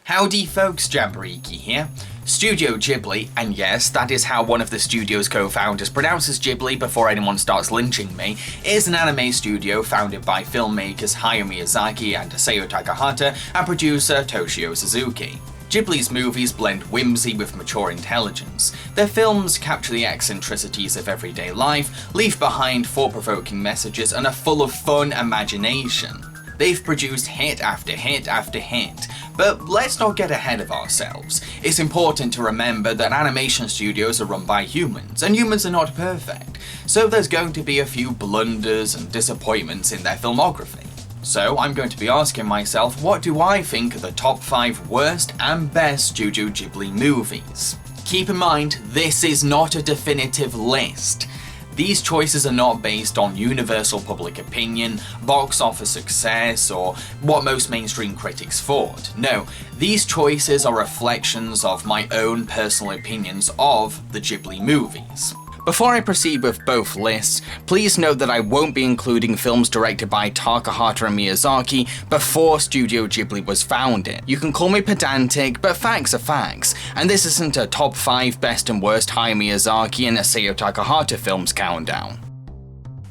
Howdy folks, Jambareeqi here. Studio Ghibli, and yes, that is how one of the studio's co-founders pronounces Ghibli before anyone starts lynching me, is an anime studio founded by filmmakers Hayao Miyazaki and Isao Takahata and producer Toshio Suzuki. Ghibli's movies blend whimsy with mature intelligence. Their films capture the eccentricities of everyday life, leave behind thought-provoking messages, and are full of fun imagination. They've produced hit after hit after hit, but let's not get ahead of ourselves. It's important to remember that animation studios are run by humans, and humans are not perfect, so there's going to be a few blunders and disappointments in their filmography. So I'm going to be asking myself, what do I think are the top 5 worst and best Studio Ghibli movies? Keep in mind, this is not a definitive list. These choices are not based on universal public opinion, box office success, or what most mainstream critics thought. No, these choices are reflections of my own personal opinions of the Ghibli movies. Before I proceed with both lists, please note that I won't be including films directed by Takahata and Miyazaki before Studio Ghibli was founded. You can call me pedantic, but facts are facts, and this isn't a top 5 best and worst Hayao Miyazaki and Isao Takahata films countdown.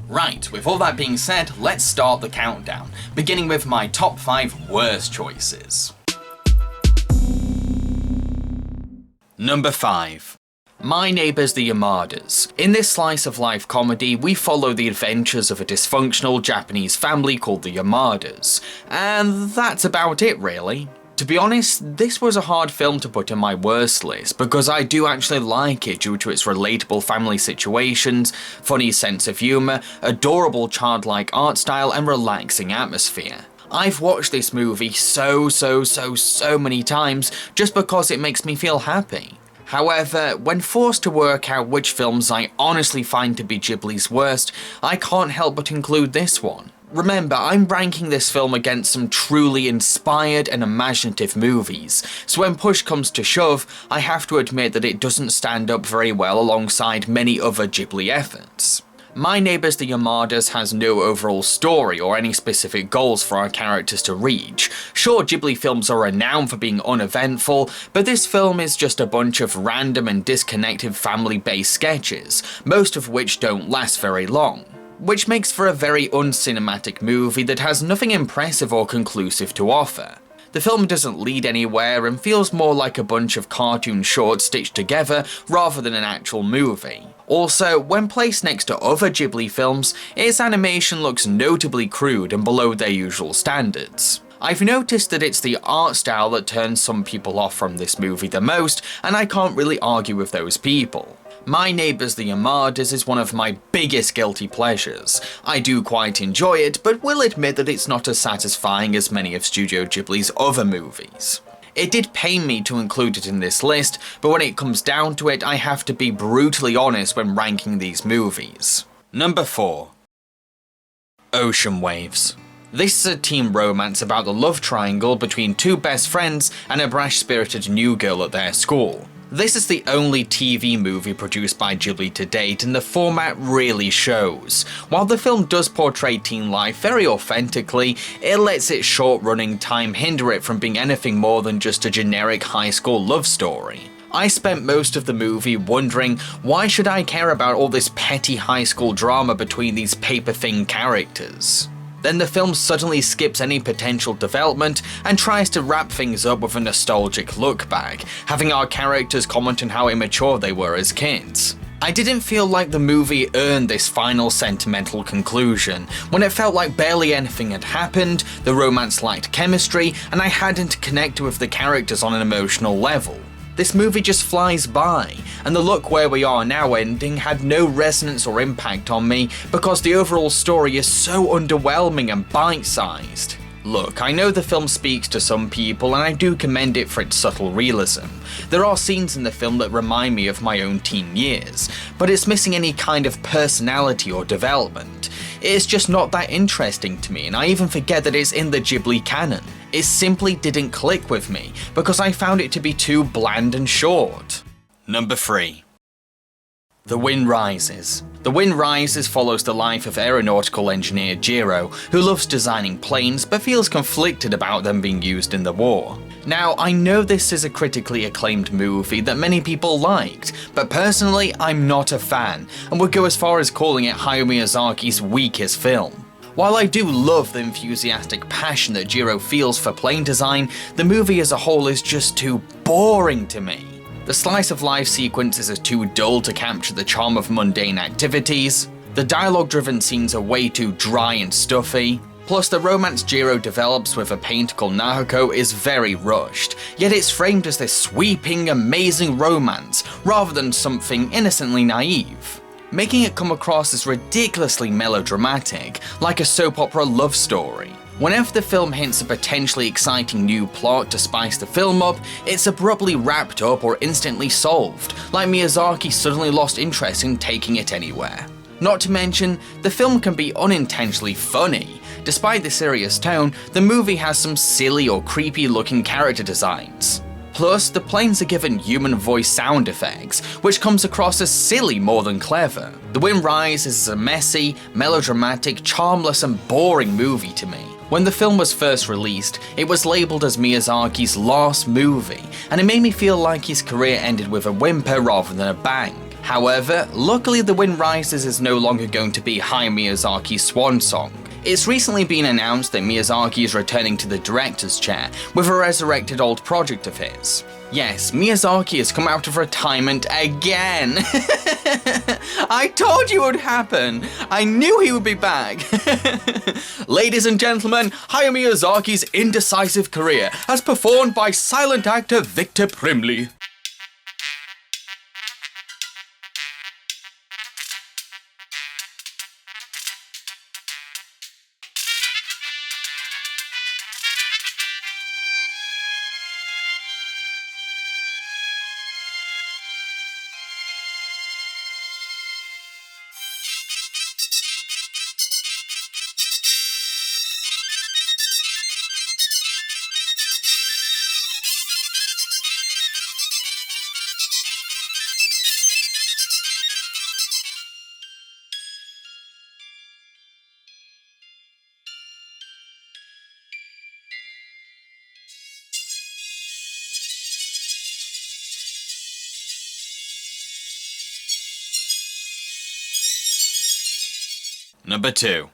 Right, with all that being said, let's start the countdown, beginning with my top 5 worst choices. Number 5. My Neighbours the Yamadas. In this slice-of-life comedy, we follow the adventures of a dysfunctional Japanese family called the Yamadas, and that's about it really. To be honest, this was a hard film to put in my worst list, because I do actually like it due to its relatable family situations, funny sense of humour, adorable childlike art style, and relaxing atmosphere. I've watched this movie so many times just because it makes me feel happy. However, when forced to work out which films I honestly find to be Ghibli's worst, I can't help but include this one. Remember, I'm ranking this film against some truly inspired and imaginative movies, so when push comes to shove, I have to admit that it doesn't stand up very well alongside many other Ghibli efforts. My Neighbours the Yamadas has no overall story or any specific goals for our characters to reach. Sure, Ghibli films are renowned for being uneventful, but this film is just a bunch of random and disconnected family-based sketches, most of which don't last very long. Which makes for a very uncinematic movie that has nothing impressive or conclusive to offer. The film doesn't lead anywhere and feels more like a bunch of cartoon shorts stitched together rather than an actual movie. Also, when placed next to other Ghibli films, its animation looks notably crude and below their usual standards. I've noticed that it's the art style that turns some people off from this movie the most, and I can't really argue with those people. My Neighbours the Yamadas is one of my biggest guilty pleasures. I do quite enjoy it, but will admit that it's not as satisfying as many of Studio Ghibli's other movies. It did pain me to include it in this list, but when it comes down to it, I have to be brutally honest when ranking these movies. Number 4. Ocean Waves. This is a teen romance about the love triangle between 2 best friends and a brash-spirited new girl at their school. This is the only TV movie produced by Ghibli to date, and the format really shows. While the film does portray teen life very authentically, it lets its short running time hinder it from being anything more than just a generic high school love story. I spent most of the movie wondering, why should I care about all this petty high school drama between these paper-thin characters? Then the film suddenly skips any potential development and tries to wrap things up with a nostalgic look back, having our characters comment on how immature they were as kids. I didn't feel like the movie earned this final sentimental conclusion, when it felt like barely anything had happened, the romance lacked chemistry, and I hadn't connected with the characters on an emotional level. This movie just flies by, and the Look Where We Are Now ending had no resonance or impact on me because the overall story is so underwhelming and bite-sized. Look, I know the film speaks to some people and I do commend it for its subtle realism. There are scenes in the film that remind me of my own teen years, but it's missing any kind of personality or development. It's just not that interesting to me, and I even forget that it's in the Ghibli canon. It simply didn't click with me, because I found it to be too bland and short. Number 3. The Wind Rises. The Wind Rises follows the life of aeronautical engineer Jiro, who loves designing planes but feels conflicted about them being used in the war. Now, I know this is a critically acclaimed movie that many people liked, but personally, I'm not a fan, and would go as far as calling it Hayao Miyazaki's weakest film. While I do love the enthusiastic passion that Jiro feels for plane design, the movie as a whole is just too boring to me. The slice of life sequences are too dull to capture the charm of mundane activities, the dialogue-driven scenes are way too dry and stuffy, plus the romance Jiro develops with a painter called Nahoko is very rushed, yet it's framed as this sweeping, amazing romance rather than something innocently naive, making it come across as ridiculously melodramatic, like a soap opera love story. Whenever the film hints a potentially exciting new plot to spice the film up, it's abruptly wrapped up or instantly solved, like Miyazaki suddenly lost interest in taking it anywhere. Not to mention, the film can be unintentionally funny. Despite the serious tone, the movie has some silly or creepy looking character designs. Plus, the planes are given human voice sound effects, which comes across as silly more than clever. The Wind Rises is a messy, melodramatic, charmless and boring movie to me. When the film was first released, it was labelled as Miyazaki's last movie, and it made me feel like his career ended with a whimper rather than a bang. However, luckily The Wind Rises is no longer going to be Hayao Miyazaki's swan song. It's recently been announced that Miyazaki is returning to the director's chair with a resurrected old project of his. Yes, Miyazaki has come out of retirement again! I told you it would happen! I knew he would be back! Ladies and gentlemen, Hayao Miyazaki's indecisive career as performed by silent actor Victor Primley. Number 2.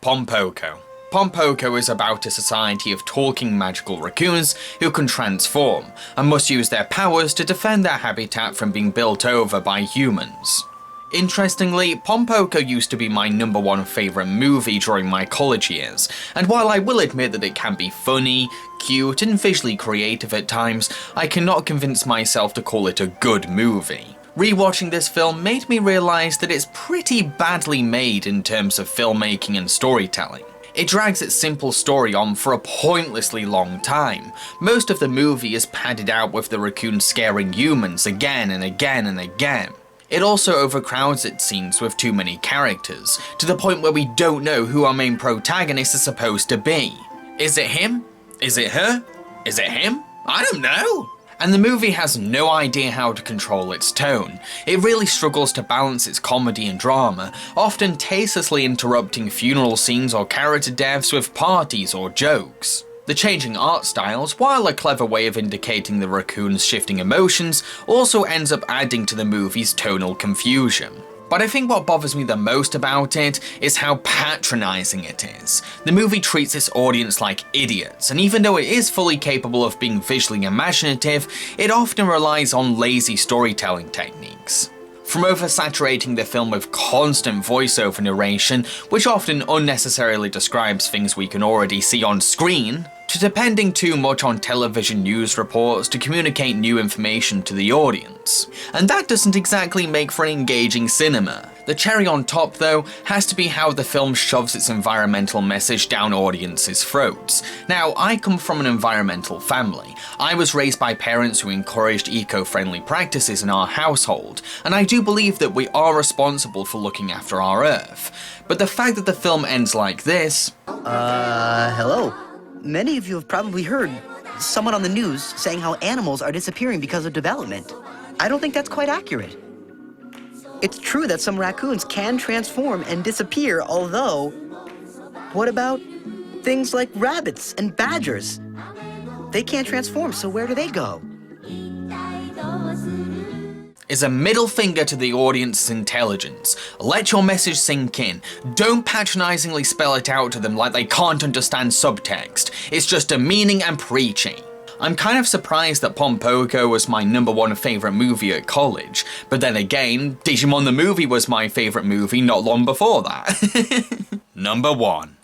Poko. Poko is about a society of talking magical raccoons who can transform, and must use their powers to defend their habitat from being built over by humans. Interestingly, Poko used to be my number 1 favourite movie during my college years, and while I will admit that it can be funny, cute and visually creative at times, I cannot convince myself to call it a good movie. Rewatching this film made me realise that it's pretty badly made in terms of filmmaking and storytelling. It drags its simple story on for a pointlessly long time. Most of the movie is padded out with the raccoon scaring humans again and again and again. It also overcrowds its scenes with too many characters, to the point where we don't know who our main protagonist is supposed to be. Is it him? Is it her? Is it him? I don't know! And the movie has no idea how to control its tone. It really struggles to balance its comedy and drama, often tastelessly interrupting funeral scenes or character deaths with parties or jokes. The changing art styles, while a clever way of indicating the raccoon's shifting emotions, also ends up adding to the movie's tonal confusion. But I think what bothers me the most about it is how patronising it is. The movie treats its audience like idiots, and even though it is fully capable of being visually imaginative, it often relies on lazy storytelling techniques. From oversaturating the film with constant voiceover narration, which often unnecessarily describes things we can already see on screen, to depending too much on television news reports to communicate new information to the audience. And that doesn't exactly make for an engaging cinema. The cherry on top, though, has to be how the film shoves its environmental message down audiences' throats. Now, I come from an environmental family. I was raised by parents who encouraged eco-friendly practices in our household, and I do believe that we are responsible for looking after our Earth. But the fact that the film ends like this... Hello. Many of you have probably heard someone on the news saying how animals are disappearing because of development. I don't think that's quite accurate. It's true that some raccoons can transform and disappear, although... What about things like rabbits and badgers? They can't transform, so where do they go? Is a middle finger to the audience's intelligence. Let your message sink in. Don't patronizingly spell it out to them like they can't understand subtext. It's just a meaning and preachy. I'm kind of surprised that Poko was my #1 favourite movie at college, but then again, Digimon the movie was my favourite movie not long before that. Number 1.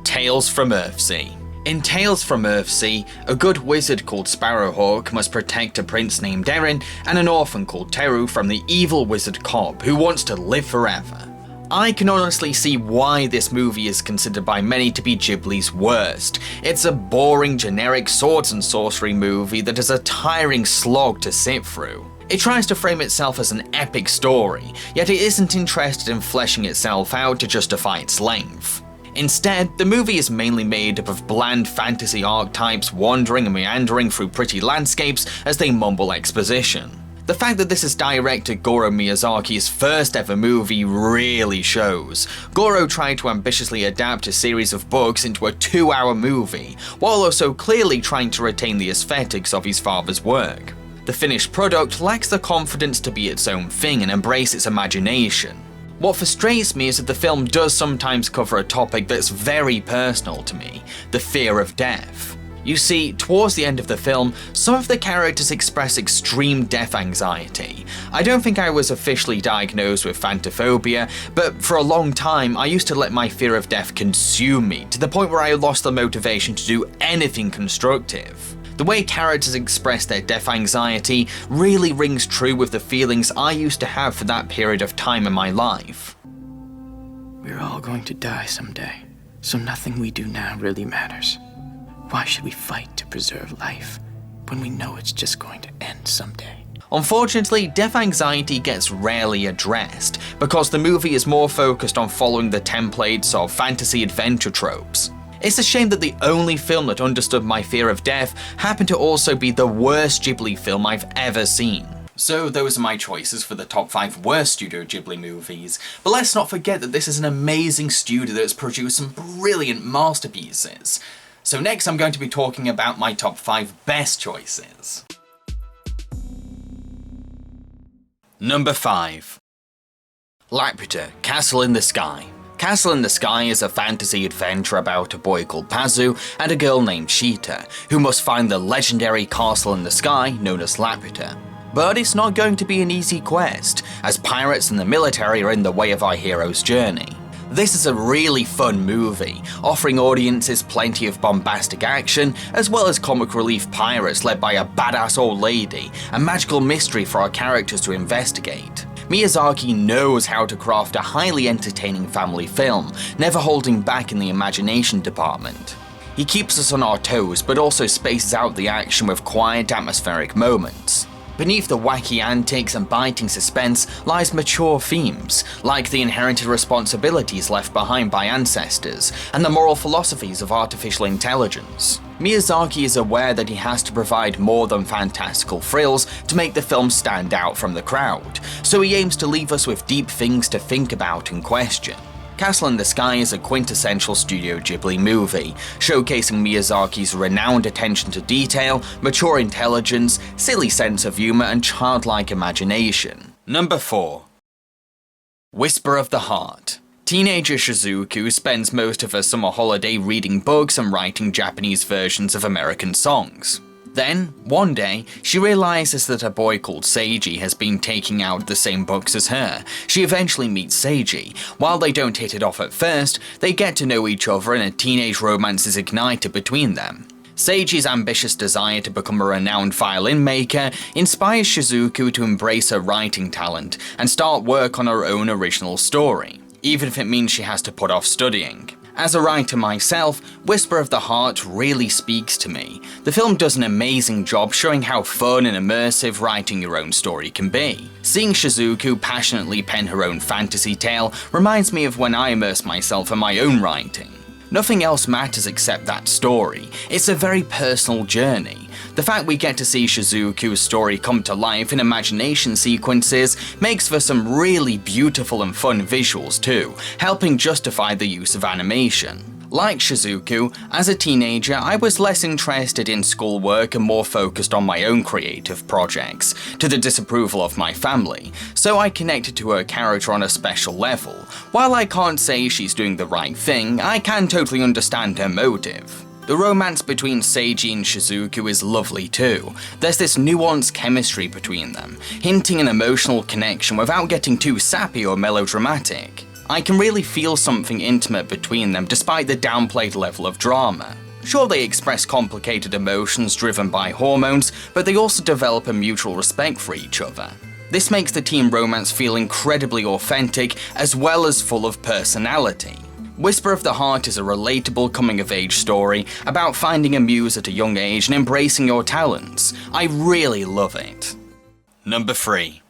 Tales from Earthsea. In Tales from Earthsea, a good wizard called Sparrowhawk must protect a prince named Erin and an orphan called Teru from the evil wizard Cobb, who wants to live forever. I can honestly see why this movie is considered by many to be Ghibli's worst. It's a boring, generic swords and sorcery movie that is a tiring slog to sit through. It tries to frame itself as an epic story, yet it isn't interested in fleshing itself out to justify its length. Instead, the movie is mainly made up of bland fantasy archetypes wandering and meandering through pretty landscapes as they mumble exposition. The fact that this is director Goro Miyazaki's first ever movie really shows. Goro tried to ambitiously adapt a series of books into a 2-hour movie, while also clearly trying to retain the aesthetics of his father's work. The finished product lacks the confidence to be its own thing and embrace its imagination. What frustrates me is that the film does sometimes cover a topic that's very personal to me, the fear of death. You see, towards the end of the film, some of the characters express extreme death anxiety. I don't think I was officially diagnosed with phantophobia, but for a long time I used to let my fear of death consume me, to the point where I lost the motivation to do anything constructive. The way characters express their death anxiety really rings true with the feelings I used to have for that period of time in my life. We're all going to die someday, so nothing we do now really matters. Why should we fight to preserve life when we know it's just going to end someday? Unfortunately, death anxiety gets rarely addressed, because the movie is more focused on following the templates of fantasy adventure tropes. It's a shame that the only film that understood my fear of death happened to also be the worst Ghibli film I've ever seen. So those are my choices for the top 5 worst Studio Ghibli movies, but let's not forget that this is an amazing studio that's produced some brilliant masterpieces. So next I'm going to be talking about my top 5 best choices. Number 5. Laputa, Castle in the Sky. Castle in the Sky is a fantasy adventure about a boy called Pazu and a girl named Sheeta, who must find the legendary castle in the sky known as Laputa. But it's not going to be an easy quest, as pirates and the military are in the way of our hero's journey. This is a really fun movie, offering audiences plenty of bombastic action, as well as comic relief pirates led by a badass old lady, and magical mystery for our characters to investigate. Miyazaki knows how to craft a highly entertaining family film, never holding back in the imagination department. He keeps us on our toes, but also spaces out the action with quiet, atmospheric moments. Beneath the wacky antics and biting suspense lies mature themes, like the inherited responsibilities left behind by ancestors, and the moral philosophies of artificial intelligence. Miyazaki is aware that he has to provide more than fantastical thrills to make the film stand out from the crowd, so he aims to leave us with deep things to think about and question. Castle in the Sky is a quintessential Studio Ghibli movie, showcasing Miyazaki's renowned attention to detail, mature intelligence, silly sense of humour and childlike imagination. Number 4. Whisper of the Heart. Teenager Shizuku spends most of her summer holiday reading books and writing Japanese versions of American songs. Then, one day, she realizes that a boy called Seiji has been taking out the same books as her. She eventually meets Seiji. While they don't hit it off at first, they get to know each other and a teenage romance is ignited between them. Seiji's ambitious desire to become a renowned violin maker inspires Shizuku to embrace her writing talent and start work on her own original story, even if it means she has to put off studying. As a writer myself, Whisper of the Heart really speaks to me. The film does an amazing job showing how fun and immersive writing your own story can be. Seeing Shizuku passionately pen her own fantasy tale reminds me of when I immerse myself in my own writing. Nothing else matters except that story. It's a very personal journey. The fact we get to see Shizuku's story come to life in imagination sequences makes for some really beautiful and fun visuals too, helping justify the use of animation. Like Shizuku, as a teenager I was less interested in schoolwork and more focused on my own creative projects, to the disapproval of my family, so I connected to her character on a special level. While I can't say she's doing the right thing, I can totally understand her motive. The romance between Seiji and Shizuku is lovely too. There's this nuanced chemistry between them, hinting an emotional connection without getting too sappy or melodramatic. I can really feel something intimate between them despite the downplayed level of drama. Sure, they express complicated emotions driven by hormones, but they also develop a mutual respect for each other. This makes the teen romance feel incredibly authentic as well as full of personality. Whisper of the Heart is a relatable coming-of-age story about finding a muse at a young age and embracing your talents. I really love it. Number 3.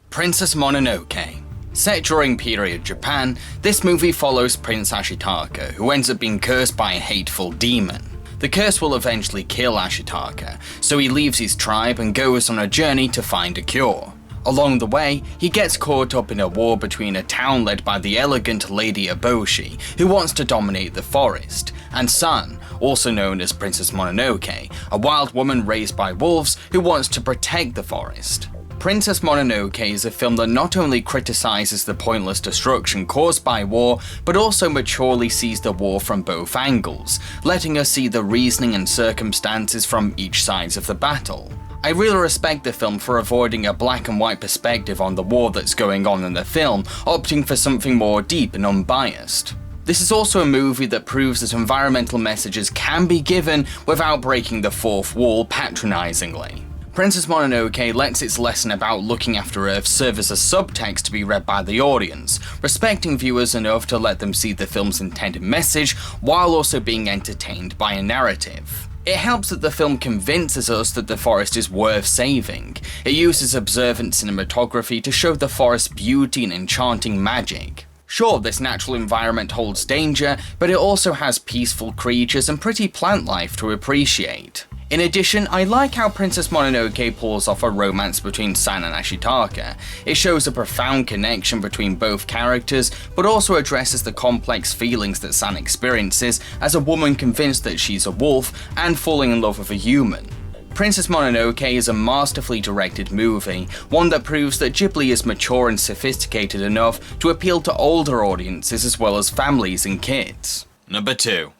Princess Mononoke. Set during period Japan, this movie follows Prince Ashitaka, who ends up being cursed by a hateful demon. The curse will eventually kill Ashitaka, so he leaves his tribe and goes on a journey to find a cure. Along the way, he gets caught up in a war between a town led by the elegant Lady Eboshi, who wants to dominate the forest, and San, also known as Princess Mononoke, a wild woman raised by wolves who wants to protect the forest. Princess Mononoke is a film that not only criticizes the pointless destruction caused by war, but also maturely sees the war from both angles, letting us see the reasoning and circumstances from each side of the battle. I really respect the film for avoiding a black and white perspective on the war that's going on in the film, opting for something more deep and unbiased. This is also a movie that proves that environmental messages can be given without breaking the fourth wall patronizingly. Princess Mononoke lets its lesson about looking after Earth serve as a subtext to be read by the audience, respecting viewers enough to let them see the film's intended message while also being entertained by a narrative. It helps that the film convinces us that the forest is worth saving. It uses observant cinematography to show the forest's beauty and enchanting magic. Sure, this natural environment holds danger, but it also has peaceful creatures and pretty plant life to appreciate. In addition, I like how Princess Mononoke pulls off a romance between San and Ashitaka. It shows a profound connection between both characters, but also addresses the complex feelings that San experiences as a woman convinced that she's a wolf and falling in love with a human. Princess Mononoke is a masterfully directed movie, one that proves that Ghibli is mature and sophisticated enough to appeal to older audiences as well as families and kids. Number 2.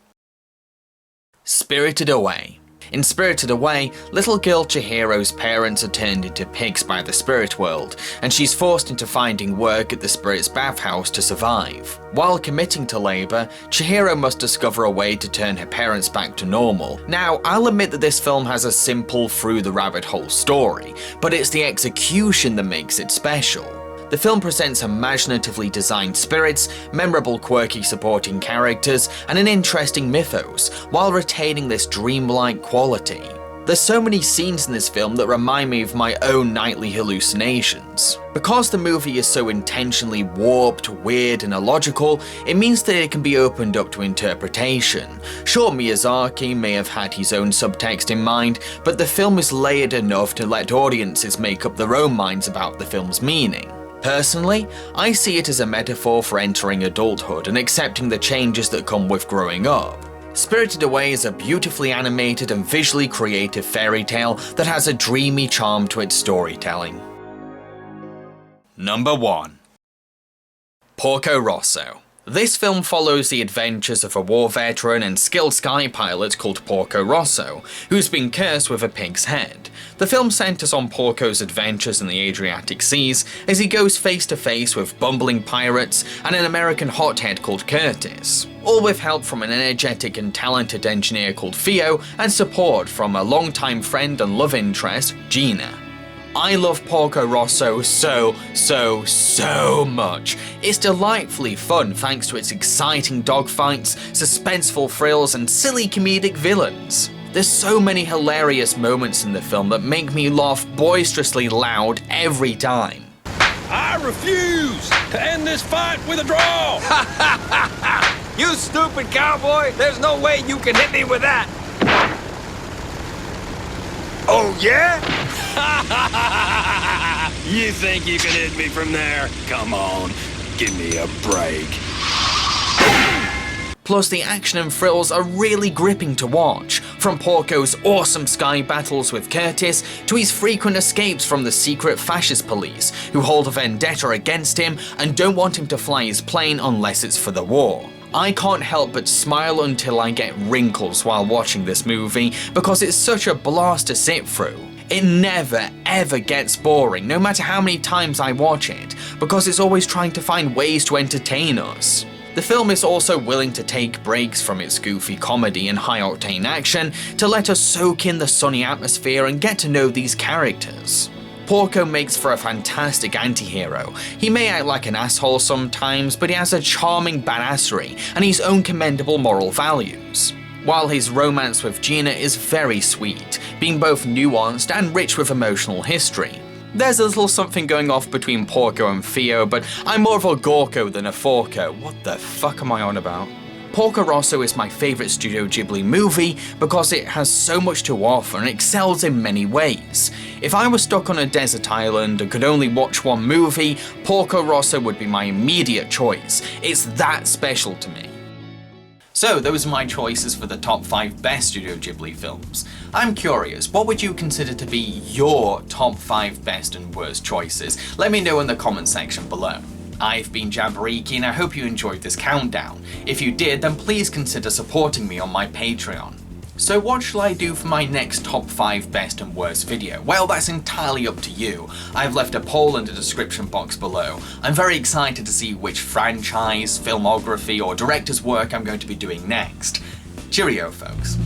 Spirited Away. In Spirited Away, little girl Chihiro's parents are turned into pigs by the spirit world, and she's forced into finding work at the spirit's bathhouse to survive. While committing to labour, Chihiro must discover a way to turn her parents back to normal. Now, I'll admit that this film has a simple through the rabbit hole story, but it's the execution that makes it special. The film presents imaginatively designed spirits, memorable quirky supporting characters, and an interesting mythos, while retaining this dreamlike quality. There's so many scenes in this film that remind me of my own nightly hallucinations. Because the movie is so intentionally warped, weird, and illogical, it means that it can be opened up to interpretation. Sure, Miyazaki may have had his own subtext in mind, but the film is layered enough to let audiences make up their own minds about the film's meaning. Personally, I see it as a metaphor for entering adulthood and accepting the changes that come with growing up. Spirited Away is a beautifully animated and visually creative fairy tale that has a dreamy charm to its storytelling. Number 1. Porco Rosso. This film follows the adventures of a war veteran and skilled sky pilot called Porco Rosso, who's been cursed with a pig's head. The film centers on Porco's adventures in the Adriatic Seas as he goes face to face with bumbling pirates and an American hothead called Curtis, all with help from an energetic and talented engineer called Theo and support from a longtime friend and love interest, Gina. I love Porco Rosso so much. It's delightfully fun thanks to its exciting dogfights, suspenseful thrills, and silly comedic villains. There's so many hilarious moments in the film that make me laugh boisterously loud every time. I refuse to end this fight with a draw! You stupid cowboy! There's no way you can hit me with that! Oh, yeah? You think you can hit me from there? Come on, give me a break. Plus, the action and thrills are really gripping to watch, from Porco's awesome sky battles with Curtis to his frequent escapes from the secret fascist police, who hold a vendetta against him and don't want him to fly his plane unless it's for the war. I can't help but smile until I get wrinkles while watching this movie because it's such a blast to sit through. It never ever gets boring, no matter how many times I watch it, because it's always trying to find ways to entertain us. The film is also willing to take breaks from its goofy comedy and high-octane action to let us soak in the sunny atmosphere and get to know these characters. Porco makes for a fantastic anti-hero. He may act like an asshole sometimes, but he has a charming badassery and his own commendable moral values. While his romance with Gina is very sweet, being both nuanced and rich with emotional history. There's a little something going off between Porco and Theo, but I'm more of a Gorko than a Forco. What the fuck am I on about? Porco Rosso is my favourite Studio Ghibli movie because it has so much to offer and excels in many ways. If I was stuck on a desert island and could only watch one movie, Porco Rosso would be my immediate choice. It's that special to me. So those are my choices for the top 5 best Studio Ghibli films. I'm curious, what would you consider to be your top 5 best and worst choices? Let me know in the comment section below. I've been Jambareeqi and I hope you enjoyed this countdown. If you did, then please consider supporting me on my Patreon. So what shall I do for my next top 5 best and worst video? Well, that's entirely up to you. I've left a poll in the description box below. I'm very excited to see which franchise, filmography or director's work I'm going to be doing next. Cheerio, folks.